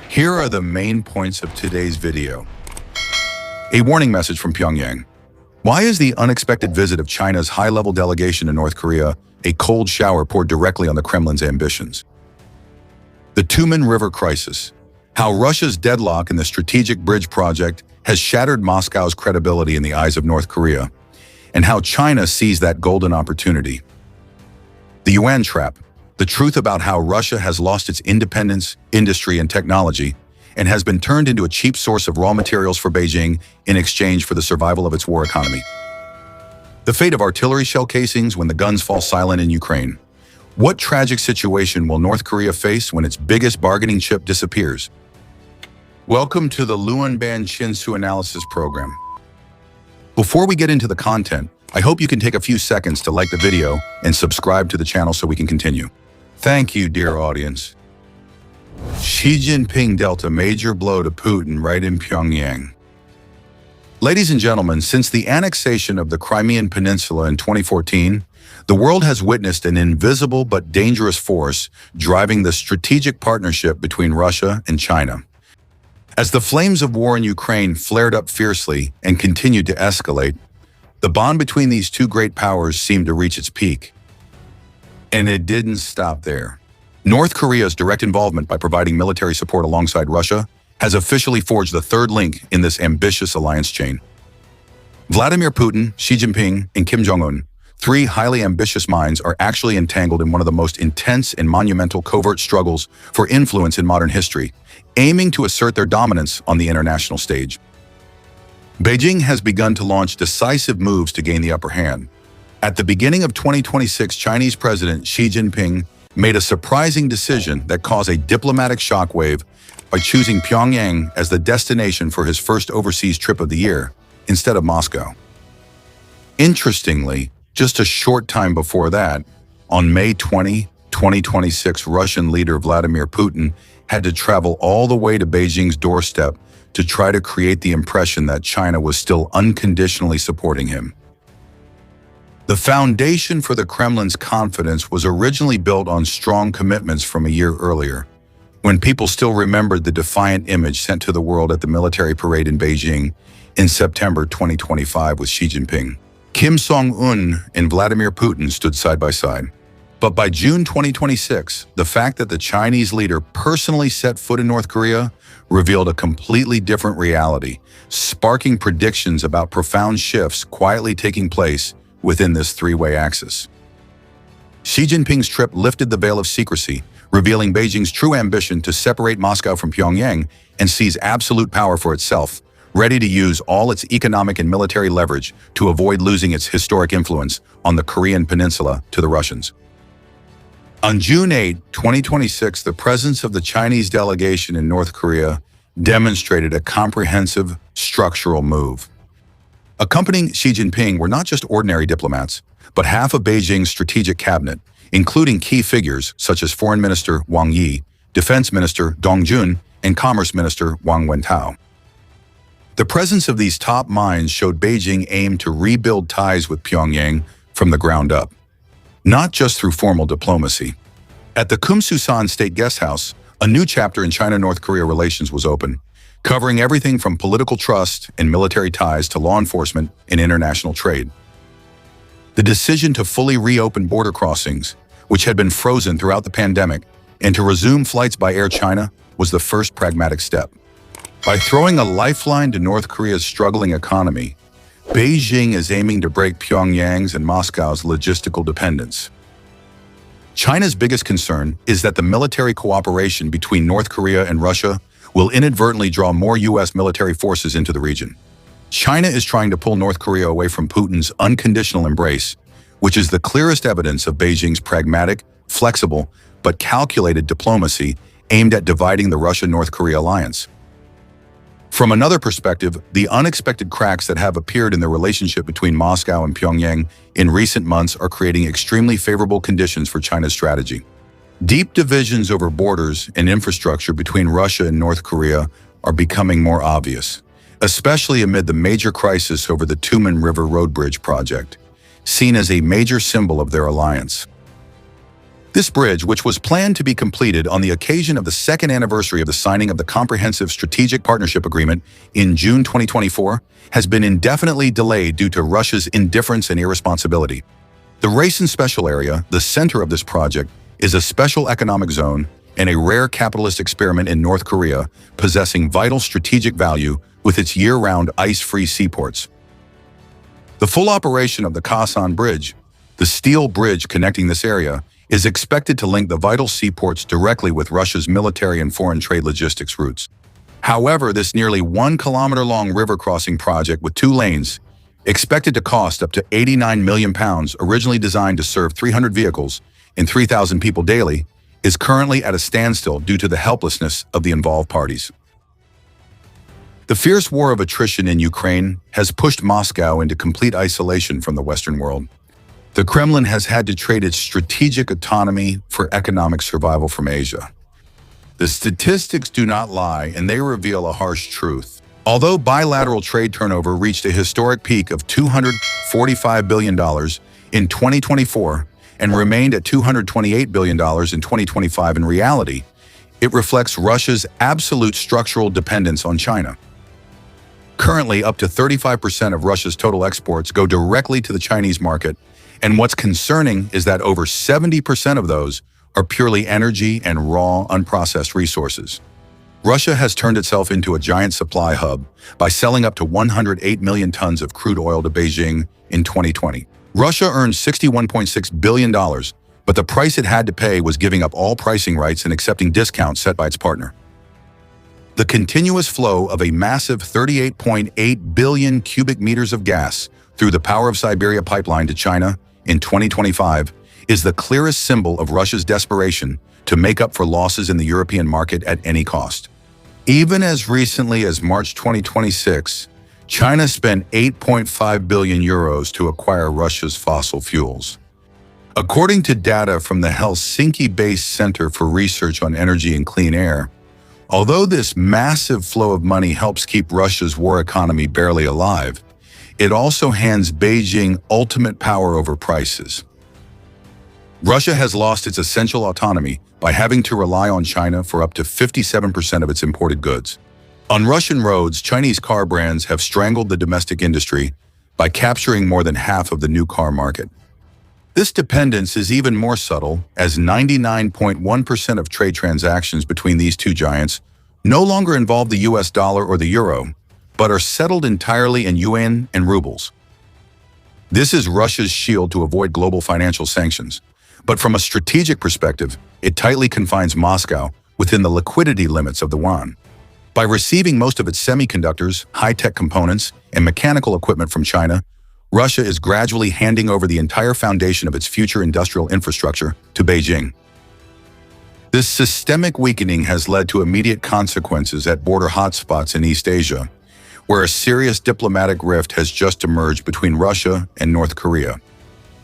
Here are the main points of today's video. A warning message from Pyongyang. Why is the unexpected visit of China's high-level delegation to North Korea a cold shower poured directly on the Kremlin's ambitions? The Tumen River crisis. How Russia's deadlock in the strategic bridge project has shattered Moscow's credibility in the eyes of North Korea, and how China sees that golden opportunity. The yuan trap. The truth about how Russia has lost its independence, industry, and technology, and has been turned into a cheap source of raw materials for Beijing in exchange for the survival of its war economy. The fate of artillery shell casings when the guns fall silent in Ukraine. What tragic situation will North Korea face when its biggest bargaining chip disappears? Welcome to the Luanban Shinsu Analysis Program. Before we get into the content, I hope you can take a few seconds to like the video and subscribe to the channel so we can continue. Thank you, dear audience. Xi Jinping dealt a major blow to Putin right in Pyongyang. Ladies and gentlemen, since the annexation of the Crimean Peninsula in 2014, the world has witnessed an invisible but dangerous force driving the strategic partnership between Russia and China. As the flames of war in Ukraine flared up fiercely and continued to escalate, the bond between these two great powers seemed to reach its peak. And it didn't stop there. North Korea's direct involvement by providing military support alongside Russia has officially forged the third link in this ambitious alliance chain. Vladimir Putin, Xi Jinping, and Kim Jong-un, three highly ambitious minds, are actually entangled in one of the most intense and monumental covert struggles for influence in modern history, aiming to assert their dominance on the international stage. Beijing has begun to launch decisive moves to gain the upper hand. At the beginning of 2026, Chinese President Xi Jinping made a surprising decision that caused a diplomatic shockwave by choosing Pyongyang as the destination for his first overseas trip of the year, instead of Moscow. Interestingly, just a short time before that, on May 20, 2026, Russian leader Vladimir Putin had to travel all the way to Beijing's doorstep to try to create the impression that China was still unconditionally supporting him. The foundation for the Kremlin's confidence was originally built on strong commitments from a year earlier, when people still remembered the defiant image sent to the world at the military parade in Beijing in September 2025 with Xi Jinping. Kim Jong-un and Vladimir Putin stood side by side. But by June 2026, the fact that the Chinese leader personally set foot in North Korea revealed a completely different reality, sparking predictions about profound shifts quietly taking place within this three-way axis. Xi Jinping's trip lifted the veil of secrecy, revealing Beijing's true ambition to separate Moscow from Pyongyang and seize absolute power for itself, ready to use all its economic and military leverage to avoid losing its historic influence on the Korean peninsula to the Russians. On June 8, 2026, the presence of the Chinese delegation in North Korea demonstrated a comprehensive structural move. Accompanying Xi Jinping were not just ordinary diplomats, but half of Beijing's strategic cabinet, including key figures such as Foreign Minister Wang Yi, Defense Minister Dong Jun, and Commerce Minister Wang Wentao. The presence of these top minds showed Beijing aimed to rebuild ties with Pyongyang from the ground up, not just through formal diplomacy. At the Kumsusan State Guest House, a new chapter in China-North Korea relations was opened, covering everything from political trust and military ties to law enforcement and international trade. The decision to fully reopen border crossings, which had been frozen throughout the pandemic, and to resume flights by Air China was the first pragmatic step. By throwing a lifeline to North Korea's struggling economy, Beijing is aiming to break Pyongyang's and Moscow's logistical dependence. China's biggest concern is that the military cooperation between North Korea and Russia will inadvertently draw more U.S. military forces into the region. China is trying to pull North Korea away from Putin's unconditional embrace, which is the clearest evidence of Beijing's pragmatic, flexible, but calculated diplomacy aimed at dividing the Russia-North Korea alliance. From another perspective, the unexpected cracks that have appeared in the relationship between Moscow and Pyongyang in recent months are creating extremely favorable conditions for China's strategy. Deep divisions over borders and infrastructure between Russia and North Korea are becoming more obvious, especially amid the major crisis over the Tumen River road bridge project, seen as a major symbol of their alliance. This bridge, which was planned to be completed on the occasion of the second anniversary of the signing of the Comprehensive Strategic Partnership Agreement in June 2024, has been indefinitely delayed due to Russia's indifference and irresponsibility. The Racine Special Area, the center of this project, is a special economic zone and a rare capitalist experiment in North Korea, possessing vital strategic value with its year-round ice-free seaports. The full operation of the Kasan Bridge, the steel bridge connecting this area, is expected to link the vital seaports directly with Russia's military and foreign trade logistics routes. However, this nearly 1-kilometer-long river crossing project with 2 lanes, expected to cost up to £89 million, originally designed to serve 300 vehicles and 3,000 people daily, is currently at a standstill due to the helplessness of the involved parties. The fierce war of attrition in Ukraine has pushed Moscow into complete isolation from the Western world. The Kremlin has had to trade its strategic autonomy for economic survival from Asia. The statistics do not lie, and they reveal a harsh truth. Although bilateral trade turnover reached a historic peak of $245 billion in 2024 and remained at $228 billion in 2025 in reality, it reflects Russia's absolute structural dependence on China. Currently, up to 35% of Russia's total exports go directly to the Chinese market, and what's concerning is that over 70% of those are purely energy and raw, unprocessed resources. Russia has turned itself into a giant supply hub by selling up to 108 million tons of crude oil to Beijing in 2020. Russia earned $61.6 billion, but the price it had to pay was giving up all pricing rights and accepting discounts set by its partner. The continuous flow of a massive 38.8 billion cubic meters of gas through the Power of Siberia pipeline to China in 2025 is the clearest symbol of Russia's desperation to make up for losses in the European market at any cost. Even as recently as March 2026, China spent 8.5 billion euros to acquire Russia's fossil fuels. According to data from the Helsinki-based Center for Research on Energy and Clean Air, although this massive flow of money helps keep Russia's war economy barely alive, it also hands Beijing ultimate power over prices. Russia has lost its essential autonomy by having to rely on China for up to 57% of its imported goods. On Russian roads, Chinese car brands have strangled the domestic industry by capturing more than half of the new car market. This dependence is even more subtle, as 99.1% of trade transactions between these two giants no longer involve the US dollar or the euro, but are settled entirely in yuan and rubles. This is Russia's shield to avoid global financial sanctions. But from a strategic perspective, it tightly confines Moscow within the liquidity limits of the yuan. By receiving most of its semiconductors, high-tech components, and mechanical equipment from China, Russia is gradually handing over the entire foundation of its future industrial infrastructure to Beijing. This systemic weakening has led to immediate consequences at border hotspots in East Asia, where a serious diplomatic rift has just emerged between Russia and North Korea.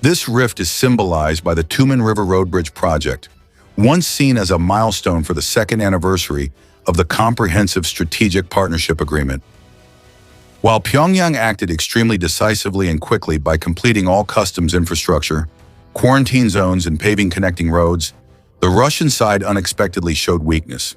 This rift is symbolized by the Tumen River Road Bridge project, once seen as a milestone for the second anniversary of the Comprehensive Strategic Partnership Agreement. While Pyongyang acted extremely decisively and quickly by completing all customs infrastructure, quarantine zones, and paving connecting roads, the Russian side unexpectedly showed weakness.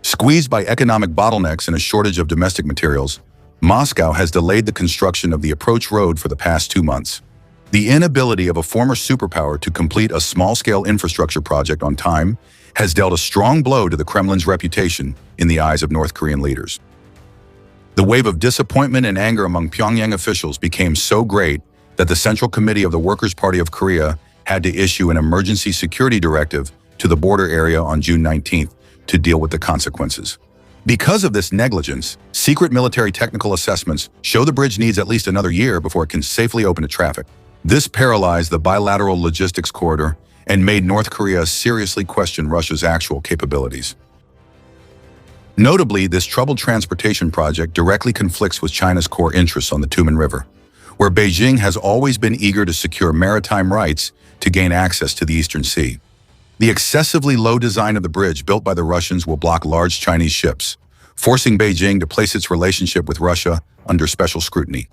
Squeezed by economic bottlenecks and a shortage of domestic materials, Moscow has delayed the construction of the approach road for the past 2 months. The inability of a former superpower to complete a small-scale infrastructure project on time has dealt a strong blow to the Kremlin's reputation in the eyes of North Korean leaders. The wave of disappointment and anger among Pyongyang officials became so great that the Central Committee of the Workers' Party of Korea had to issue an emergency security directive to the border area on June 19th to deal with the consequences. Because of this negligence, secret military technical assessments show the bridge needs at least another year before it can safely open to traffic. This paralyzed the bilateral logistics corridor and made North Korea seriously question Russia's actual capabilities. Notably, this troubled transportation project directly conflicts with China's core interests on the Tumen River, where Beijing has always been eager to secure maritime rights to gain access to the Eastern Sea. The excessively low design of the bridge built by the Russians will block large Chinese ships, forcing Beijing to place its relationship with Russia under special scrutiny.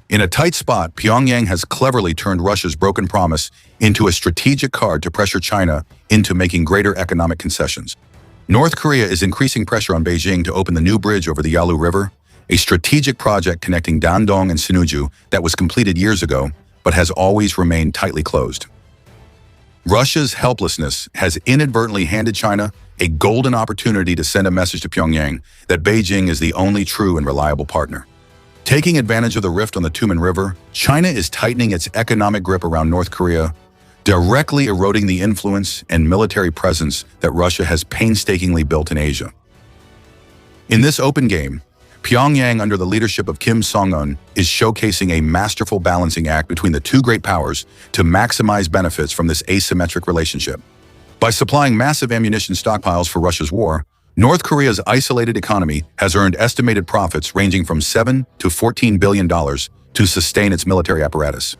In a tight spot, Pyongyang has cleverly turned Russia's broken promise into a strategic card to pressure China into making greater economic concessions. North Korea is increasing pressure on Beijing to open the new bridge over the Yalu River, a strategic project connecting Dandong and Sinuiju that was completed years ago, but has always remained tightly closed. Russia's helplessness has inadvertently handed China a golden opportunity to send a message to Pyongyang that Beijing is the only true and reliable partner. Taking advantage of the rift on the Tumen River, China is tightening its economic grip around North Korea, directly eroding the influence and military presence that Russia has painstakingly built in Asia. In this open game, Pyongyang, under the leadership of Kim Jong-un, is showcasing a masterful balancing act between the two great powers to maximize benefits from this asymmetric relationship. By supplying massive ammunition stockpiles for Russia's war, North Korea's isolated economy has earned estimated profits ranging from $7 to $14 billion to sustain its military apparatus.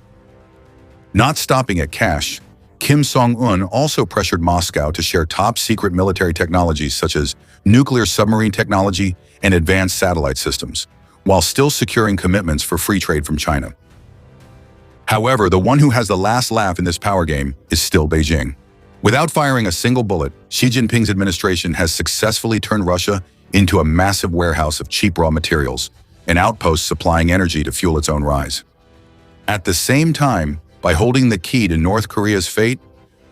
Not stopping at cash, Kim Jong-un also pressured Moscow to share top-secret military technologies such as nuclear submarine technology and advanced satellite systems, while still securing commitments for free trade from China. However, the one who has the last laugh in this power game is still Beijing. Without firing a single bullet, Xi Jinping's administration has successfully turned Russia into a massive warehouse of cheap raw materials, an outpost supplying energy to fuel its own rise. At the same time, by holding the key to North Korea's fate,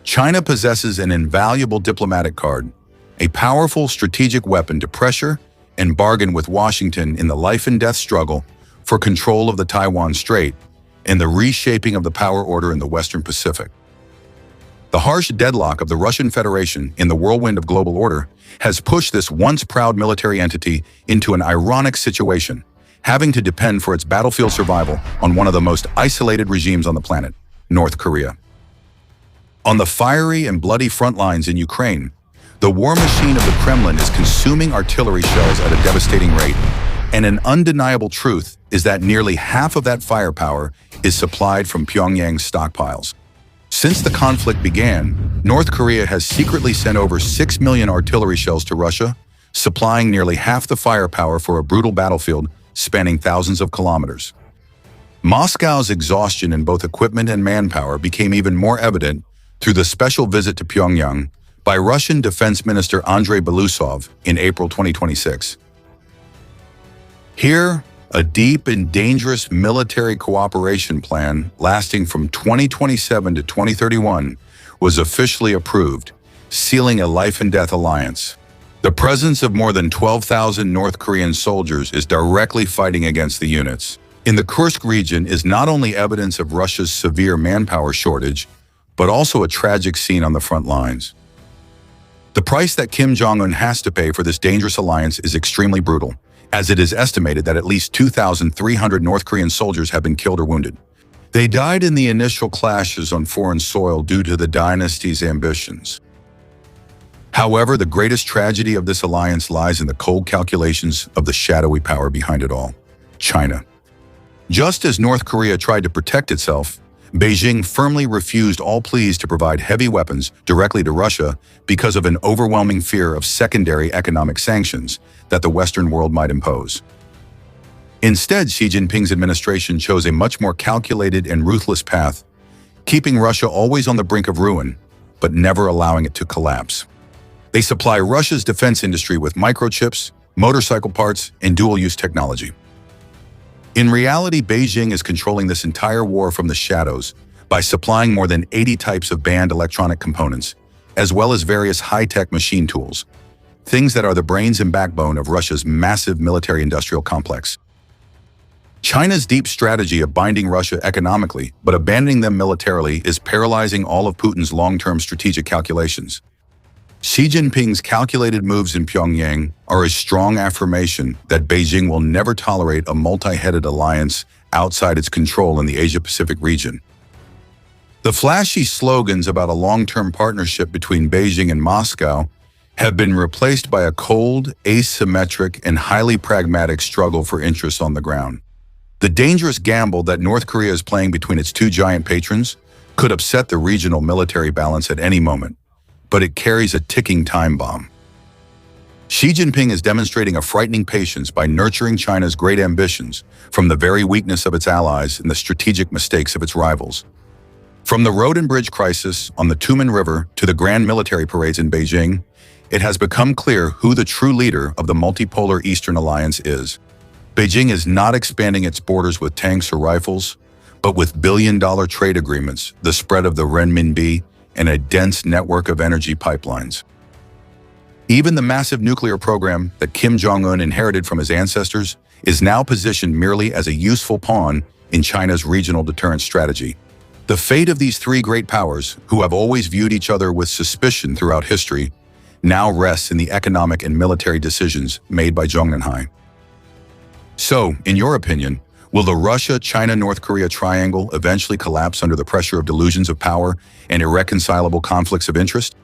China possesses an invaluable diplomatic card, a powerful strategic weapon to pressure and bargain with Washington in the life-and-death struggle for control of the Taiwan Strait and the reshaping of the power order in the Western Pacific. The harsh deadlock of the Russian Federation in the whirlwind of global order has pushed this once proud military entity into an ironic situation, having to depend for its battlefield survival on one of the most isolated regimes on the planet, North Korea. On the fiery and bloody front lines in Ukraine, the war machine of the Kremlin is consuming artillery shells at a devastating rate, and an undeniable truth is that nearly half of that firepower is supplied from Pyongyang's stockpiles. Since the conflict began, North Korea has secretly sent over 6 million artillery shells to Russia, supplying nearly half the firepower for a brutal battlefield spanning thousands of kilometers. Moscow's exhaustion in both equipment and manpower became even more evident through the special visit to Pyongyang by Russian Defense Minister Andrei Belousov in April 2026. Here, a deep and dangerous military cooperation plan lasting from 2027 to 2031 was officially approved, sealing a life-and-death alliance. The presence of more than 12,000 North Korean soldiers is directly fighting against the units. In the Kursk region is not only evidence of Russia's severe manpower shortage, but also a tragic scene on the front lines. The price that Kim Jong-un has to pay for this dangerous alliance is extremely brutal, as it is estimated that at least 2,300 North Korean soldiers have been killed or wounded. They died in the initial clashes on foreign soil due to the dynasty's ambitions. However, the greatest tragedy of this alliance lies in the cold calculations of the shadowy power behind it all, China. Just as North Korea tried to protect itself, Beijing firmly refused all pleas to provide heavy weapons directly to Russia because of an overwhelming fear of secondary economic sanctions that the Western world might impose. Instead, Xi Jinping's administration chose a much more calculated and ruthless path, keeping Russia always on the brink of ruin, but never allowing it to collapse. They supply Russia's defense industry with microchips, motorcycle parts, and dual-use technology. In reality, Beijing is controlling this entire war from the shadows by supplying more than 80 types of banned electronic components, as well as various high-tech machine tools, things that are the brains and backbone of Russia's massive military-industrial complex. China's deep strategy of binding Russia economically but abandoning them militarily is paralyzing all of Putin's long-term strategic calculations. Xi Jinping's calculated moves in Pyongyang are a strong affirmation that Beijing will never tolerate a multi-headed alliance outside its control in the Asia-Pacific region. The flashy slogans about a long-term partnership between Beijing and Moscow have been replaced by a cold, asymmetric, and highly pragmatic struggle for interest on the ground. The dangerous gamble that North Korea is playing between its two giant patrons could upset the regional military balance at any moment, but it carries a ticking time bomb. Xi Jinping is demonstrating a frightening patience by nurturing China's great ambitions from the very weakness of its allies and the strategic mistakes of its rivals. From the road and bridge crisis on the Tumen River to the grand military parades in Beijing, it has become clear who the true leader of the multipolar Eastern Alliance is. Beijing is not expanding its borders with tanks or rifles, but with billion-dollar trade agreements, the spread of the renminbi, and a dense network of energy pipelines. Even the massive nuclear program that Kim Jong-un inherited from his ancestors is now positioned merely as a useful pawn in China's regional deterrence strategy. The fate of these three great powers, who have always viewed each other with suspicion throughout history, now rests in the economic and military decisions made by Zhongnanhai. So, in your opinion, will the Russia-China-North Korea triangle eventually collapse under the pressure of delusions of power and irreconcilable conflicts of interest?